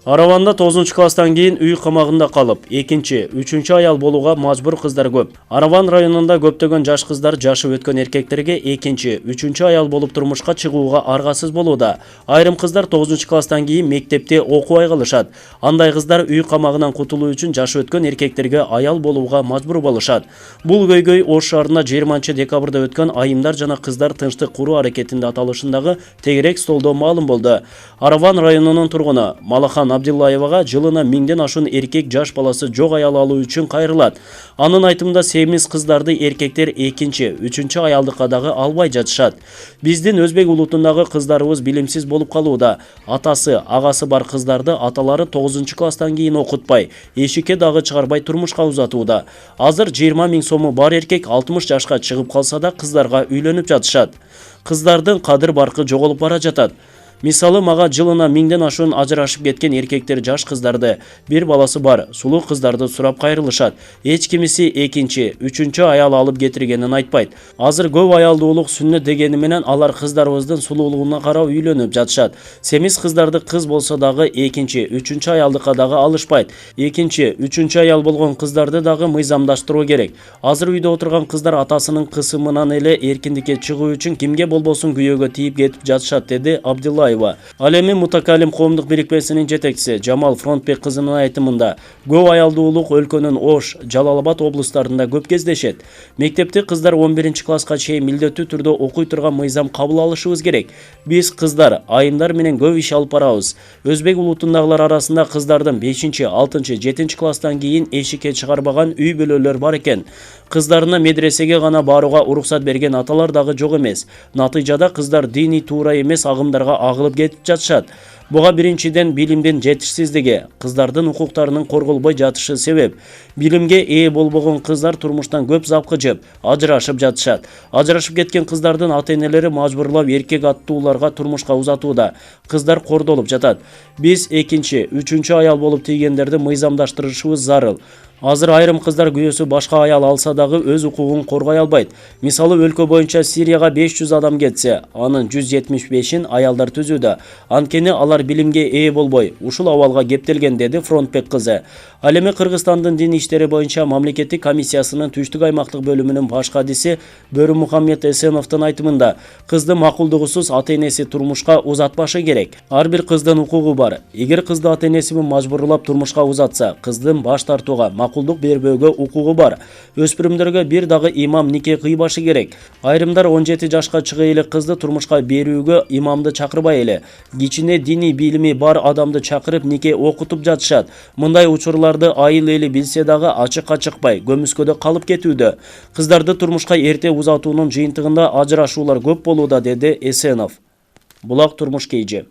Араванда 9 класстан кейін үй қамағында қалып, 2-3 аял болуға мажбур қыздар көп. Араван районында көптеген жаш қыздар жашы өткен еркектерге 2-3 аял болып тұрмышқа шығуға арғасыз болуда. Айрым қыздар 9 класстан кейін мектепте оқу айғылышат. Андай қыздар үй қамағынан құтылу үшін жашы өткен еркектерге аял болуға мажбур болышат. Бұл көйгөй Ош шаарында 20 декабрда өткен айымдар жана қыздар тынчтык куруу аракетинде аталышындагы тегерек столдо маалым болды. Араван районунун тургуну Малахан Абдиллаевага жылына 1000ден ашуун эркек жаш баласы жок аял алуу үчүн кайрылат. Анын айтымында семиз кыздарды эркектер 2-3 аялдыкка дагы албай жатышат. Биздин өзбек улутундагы кыздарыбыз билимсиз болуп калууда. Атасы, агасы бар кыздарды аталары 9 класстан кийин окутпай, эшикке дагы чыгарбай турмушка узатууда. Азыр 20 000 сому бар эркек 60 жашка чыгып калса да кыздарга үйлөнүп жатышат. Кыздардын кадыр баркы жоголуп бара жатат. Мисалы, мага жылына 1000ден ашуун ажырашып кеткен эркектер жаш кыздарды, бир баласы бар, сулуу кыздарды сурап кайрылышат. Эч кимиси 2-3 аял алып кетиргенин айтпайт. Азыр көп аялдуулук сүннөт дегени менен алар кыздарыбыздын сулуулугуна карап үйлөнүп жатышат. Семиз кыздарды кыз болсо дагы 2-3 аялдыкка дагы алышпайт. 2-3 аял болгон кыздарды дагы мыйзамдаштыруу керек. Азыр үйдө отурган кыздар атасынын кысымынан эле эркиндикке чыгуу үчүн кимге болбосун күйөөгө тийип кетип жатышат, деди Абдилла. Ал эми Мутакалим коомдук бирикмесинин жетекчиси Жамал Фронтбек кызынын айтымында көп аялдуулук өлкөнүн Ош, Жалал-Абад облустарында көп кездешет. Мектепте кыздар 11 класска чейин милдеттүү түрдө окуй турган мыйзам кабыл алышыбыз керек. Биз кыздар, айымдар менен көп иш алып барабыз. Өзбек улутундагылар арасында кыздардын 5, 6, 7 класстан кийин эшикке чыгарбаган үй бүлөлөр бар экен. Кыздарына медресеге гана барууга уруксат берген аталар дагы жок эмес. Натыйжада кыздар диний туура эмес агымдарга агылып кетип жатышат. Буга биринчиден билимдин жетишсиздиги, кыздардын укуктарынын корголбой жатышы себеп. Билимге ээ болбогон кыздар турмуштан көп запкы жеп, ажырашып жатышат. Ажырашып кеткен кыздардын ата-энелери мажбурлап эркек аттууларга турмушка узатууда. Кыздар кордолуп жатат. Биз 2-3 аял болуп тийгендерди мыйзамдаштырышыбыз зарыл. Азыр айрым кыздар күйөөсү башка аял алса дагы өз укугун коргой албайт. Мисалы, өлкө боюнча Сирияга 500 адам кетсе, анын 175-ин аялдар түзүүдө. Анткени алар билимге ээ болбой, ушул абалга кептелген, деди Фронтбек кызы. Ал эми Кыргызстандын дин иштери боюнча мамлекеттик комиссиясынын түштүк аймактык бөлүмүнүн баш кадиси Бөрү Мухаммед Эсеновдун айтымында, кызды макулдугусуз ата-энеси турмушка узатпашы керек. Ар бир кыздын укугу бар. Эгер кызды ата-энеси мажбурлап турмушка узатса, кыздын баш тартууга, макулдук бербөөгө укугу бар. Өспүрүмдөргө бир дагы имам нике кыйбашы керек. Айрымдар 17 жашка чыга эле кызды турмушка берүүгө имамды чакырбай эле, кичине диний билими бар адамды чакырып нике окутуп жатышат. Мындай учурларды айыл эли билсе дагы ачыкка чыкпай, көмүскөдө калып кетүүдө. Кыздарды турмушка эрте узатуунун жыйынтыгында ажырашуулар көп болууда, деди Эсенов. Булак турмуш кейжи.